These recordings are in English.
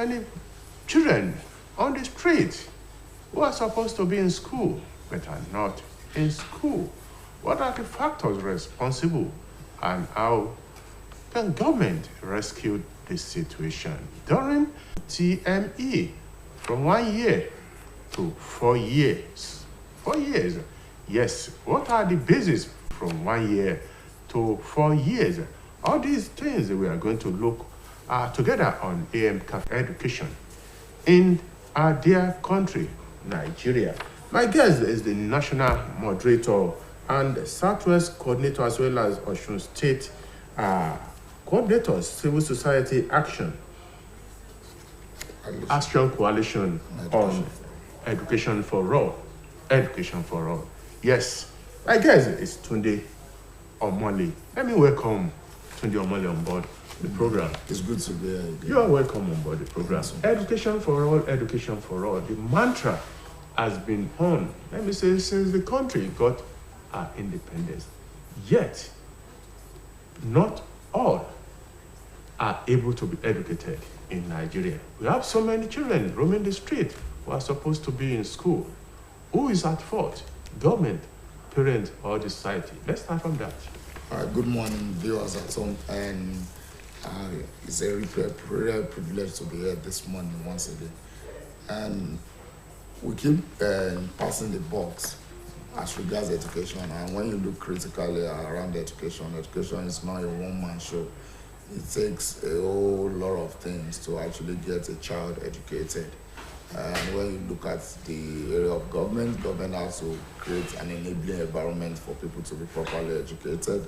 many children on the street who are supposed to be in school but are not in school. What are the factors responsible, and how can government rescue this situation during TME from 1 year to 4 years? 4 years. Yes, what are the bases from 1 year to 4 years? All these things we are going to look together on AMCAF education in our dear country, Nigeria. My guest is the national moderator and Southwest coordinator, as well as Osun State coordinator, Civil Society Action Coalition on Education for All. Education for All. Yes, my guest is Tunde Omole. Let me welcome Tunde Omole on board the program. It's good to be here. You are welcome on board the program. Education for all, education for all. The mantra has been on, let me say, since the country got our independence. Yet, not all are able to be educated in Nigeria. We have so many children roaming the street who are supposed to be in school. Who is at fault? Government, parents, or the society? Let's start from that. Good morning, viewers at home, and it's a real privilege to be here this morning once again. And we keep passing the box as regards education, and when you look critically around education is not a one-man show. It takes a whole lot of things to actually get a child educated. And when you look at the area of government has to create an enabling environment for people to be properly educated.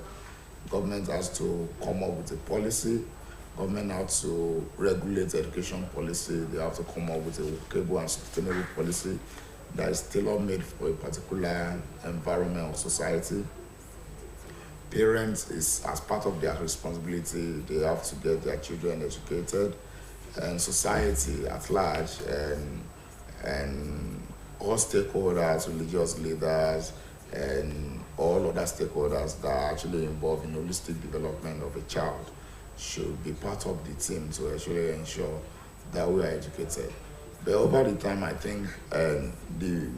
Government has to come up with a policy. Government has to regulate education policy. They have to come up with a workable and sustainable policy that is tailor-made for a particular environment or society. Parents, is as part of their responsibility, they have to get their children educated, and society at large, and all stakeholders, religious leaders, and all other stakeholders that are actually involved in holistic development of a child should be part of the team to actually ensure that we are educated. But over the time, I think the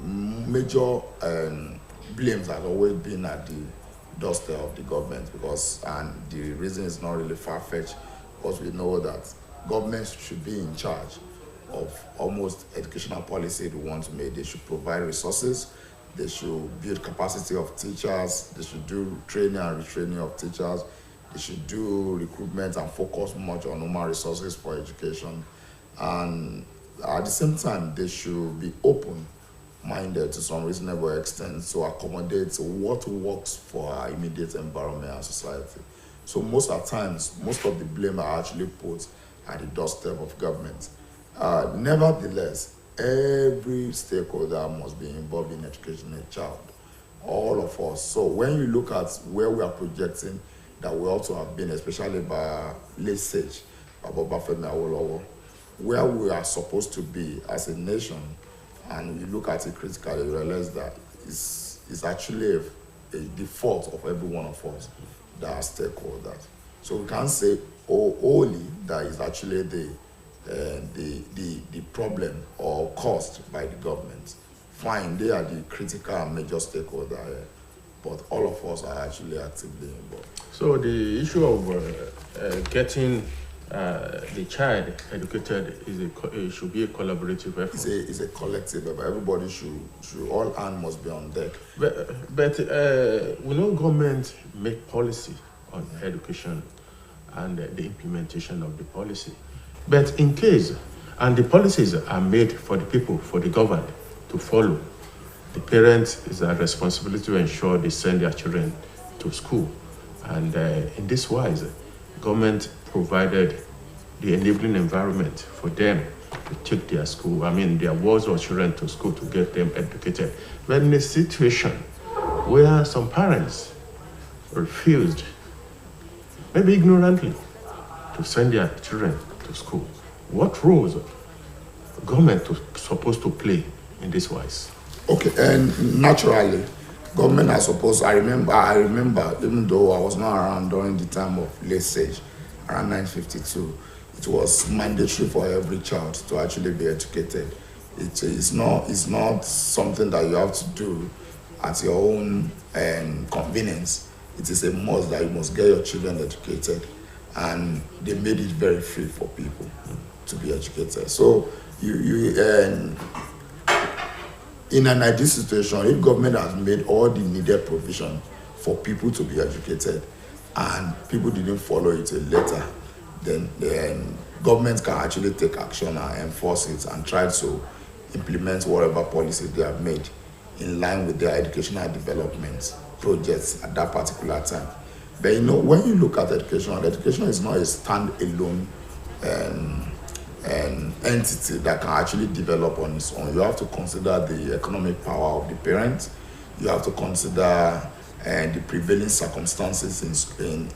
major blames have always been at the doorstep of the government, and the reason is not really far-fetched, because we know that governments should be in charge of almost educational policy they want to make. They should provide resources, they should build capacity of teachers, they should do training and retraining of teachers, they should do recruitment and focus much on human resources for education. And at the same time, they should be open-minded to some reasonable extent to accommodate what works for our immediate environment and society. So most of the times, most of the blame are actually put at the doorstep of government. Nevertheless, every stakeholder must be involved in educating a child, all of us. So when you look at where we are projecting that we also have been, especially by late stage, where we are supposed to be as a nation, and you look at it critically, you realize that it's actually a default of every one of us that are stakeholders. So we can't say only that is actually the problem or caused by the government. Fine, they are the critical and major stakeholder here, but all of us are actually actively involved. So the issue of getting the child educated it should be a collaborative effort. It's a collective effort. Everybody should all hands must be on deck. But we know government make policy on education and the implementation of the policy. But in case, and the policies are made for the people, for the government to follow, the parents is a responsibility to ensure they send their children to school. And in this wise, government provided the enabling environment for them to take their wards or children to school to get them educated. But in a situation where some parents refused, maybe ignorantly, to send their children to school, what roles government supposed to play in this wise? Okay, and naturally, government are supposed. I remember, even though I was not around during the time of late stage, around 1952, it was mandatory for every child to actually be educated. It's not something that you have to do at your own convenience. It is a must that you must get your children educated, and they made it very free for people to be educated. So in an ideal situation, if government has made all the needed provision for people to be educated and people didn't follow it to a letter, then government can actually take action and enforce it and try to implement whatever policies they have made in line with their educational development projects at that particular time. But when you look at education is not a standalone entity that can actually develop on its own. You have to consider the economic power of the parents. You have to consider the prevailing circumstances in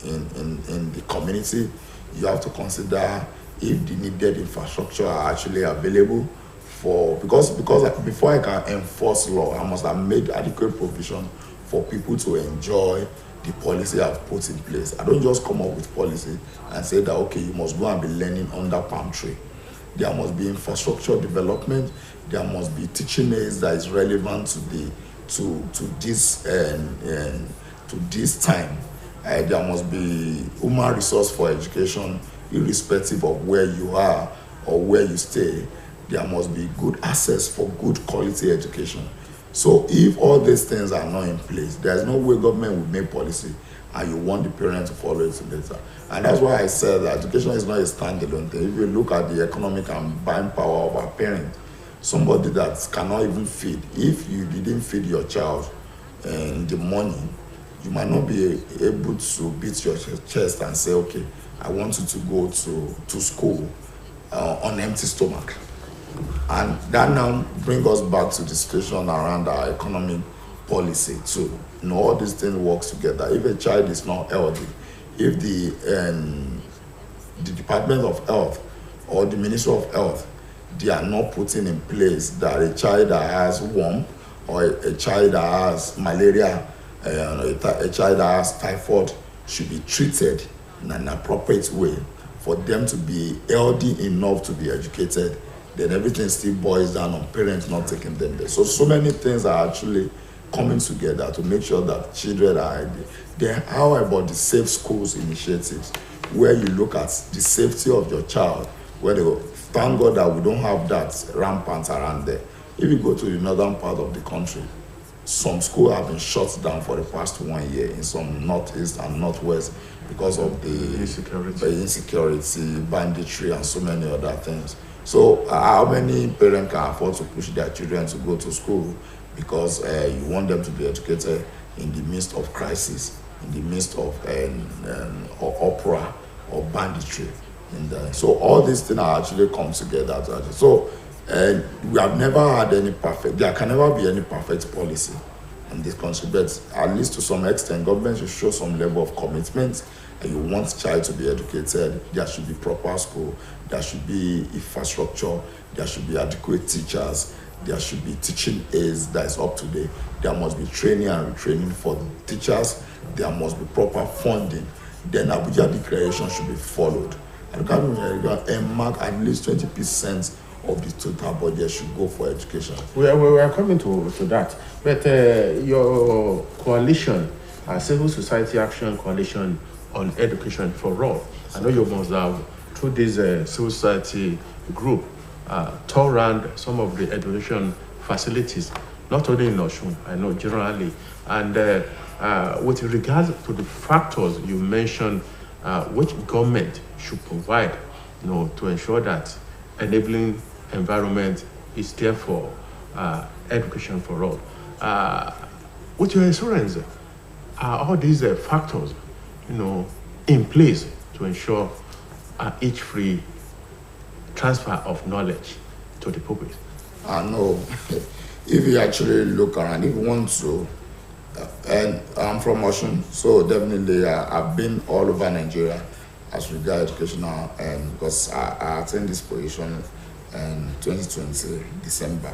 the community. You have to consider if the needed infrastructure are actually available because before I can enforce law, I must have made adequate provision for people to enjoy the policy I've put in place. I don't just come up with policy and say that, okay, you must go and be learning under palm tree. There must be infrastructure development. There must be teaching aids that is relevant to this time. There must be human resource for education, irrespective of where you are or where you stay. There must be good access for good quality education. So if all these things are not in place, there's no way government will make policy and you want the parents to follow it later. And that's why I said that education is not a standalone thing. If you look at the economic and buying power of our parents, somebody that cannot even feed, if you didn't feed your child in the morning, you might not be able to beat your chest and say, okay, I want you to go to school on empty stomach. And that now brings us back to the situation around our economic policy too. All these things work together. If a child is not healthy, if the Department of Health or the Ministry of Health, they are not putting in place that a child that has worm or a child that has malaria, a child that has typhoid should be treated in an appropriate way for them to be healthy enough to be educated, then everything still boils down on parents not taking them there. So many things are actually coming together to make sure that children are healthy. Then how about the Safe Schools initiatives, where you look at the safety of your child, where they go, thank God that we don't have that rampant around there. If you go to the northern part of the country, some schools have been shut down for the past 1 year in some northeast and northwest because of the insecurity, banditry, and so many other things. So how many parents can afford to push their children to go to school because you want them to be educated in the midst of crisis, in the midst of opera or banditry? So all these things are actually come together. So we have never had any perfect, there can never be any perfect policy in this country, but at least to some extent, government should show some level of commitment. And you want child to be educated, there should be proper school, there should be infrastructure, there should be adequate teachers, there should be teaching aids that is up to date, there must be training and retraining for the teachers, there must be proper funding. Then Abuja Declaration should be followed. And mark at least 20% of the total budget should go for education. We are coming to that, but your coalition, Civil Society Action Coalition on Education for All, I know you must have, through this civil society group, toured around some of the education facilities, not only in Osun, I know generally, and with regards to the factors you mentioned, which government should provide, to ensure that enabling environment is there for education for all. With your assurance, are all these factors, in place to ensure each free transfer of knowledge to the public? No. If you actually look around, if you want to, and I'm from Osun, so definitely I've been all over Nigeria as regards educational, and because I attained this position in 2020 December.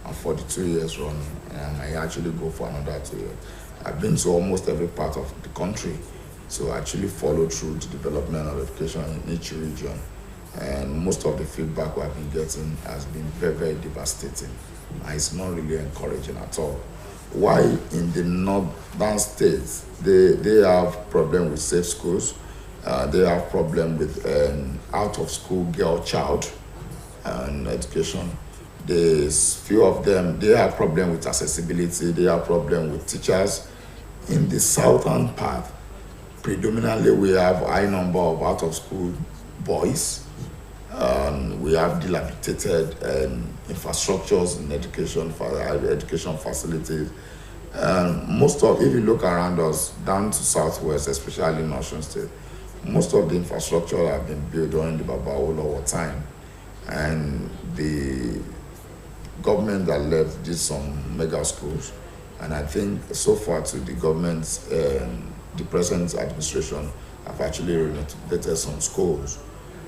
I'm 42 years running, and I actually go for another 2 years. I've been to almost every part of the country, so I actually follow through the development of education in each region. And most of the feedback we have been getting has been very, very devastating. And it's not really encouraging at all. Why in the northern states, they have problem with safe schools, they have problem with out of school girl child and education. There's few of them, they have problem with accessibility, they have problem with teachers. In the southern part, predominantly we have high number of out of school boys. We have dilapidated infrastructures in education facilities. Most of, if you look around us, down to southwest, especially in Osun State, most of the infrastructure have been built during the Babawolowo time, and the government that left did some mega schools, and I think so far to the government's, the present administration have actually renovated some schools.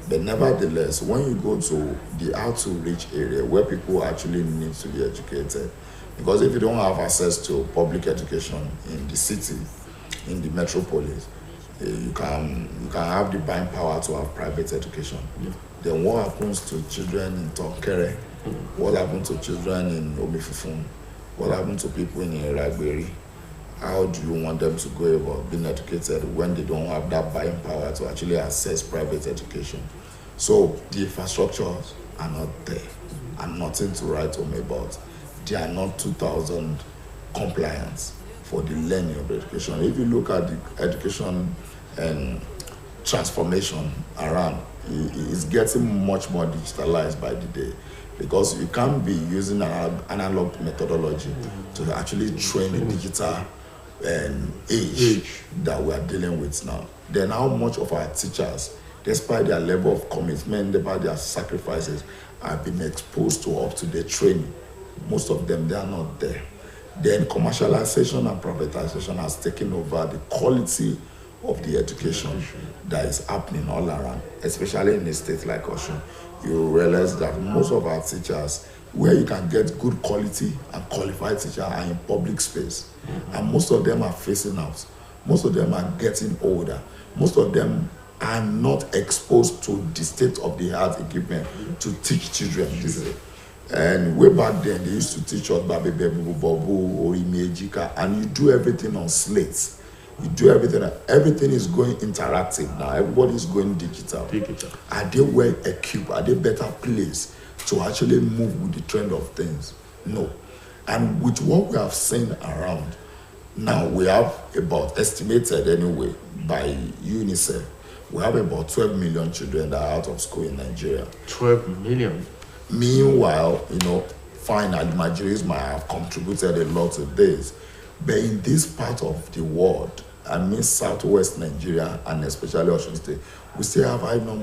But nevertheless, when you go to the out-to-reach area where people actually need to be educated, because if you don't have access to public education in the city, in the metropolis, you can have the buying power to have private education. Yeah. Then what happens to children in Tonkere? What happens to children in Omifufun? What happens to people in Iragberi? How do you want them to go about being educated when they don't have that buying power to actually access private education? So the infrastructures are not there, and nothing to write home about. They are not 2000 compliance for the learning of education. If you look at the education and transformation around, it's getting much more digitalized by the day, because you can't be using an analog methodology to actually train a digital age that we are dealing with now. Then how much of our teachers, despite their level of commitment, despite their sacrifices, have been exposed to up-to-date training? Most of them, they are not there. Then commercialization and privatization has taken over the quality of the education that is happening all around, especially in a state like Osun. You realize that most of our teachers, where you can get good quality and qualified teachers, are in public space. And most of them are phasing out. Most of them are getting older. Most of them are not exposed to the state-of-the-art equipment to teach children. And way back then, they used to teach us Babi Bebu, Bobu, or Imejika, and you do everything on slates. You do everything. Everything is going interactive now. Everybody is going digital. Are they well equipped? Are they better placed to actually move with the trend of things? No. And with what we have seen around, now we have about, estimated anyway, by UNICEF, we have about 12 million children that are out of school in Nigeria. 12 million? Meanwhile, fine, Nigerians might have contributed a lot to this, but in this part of the world, I mean southwest Nigeria and especially Osun State, we still have high numbers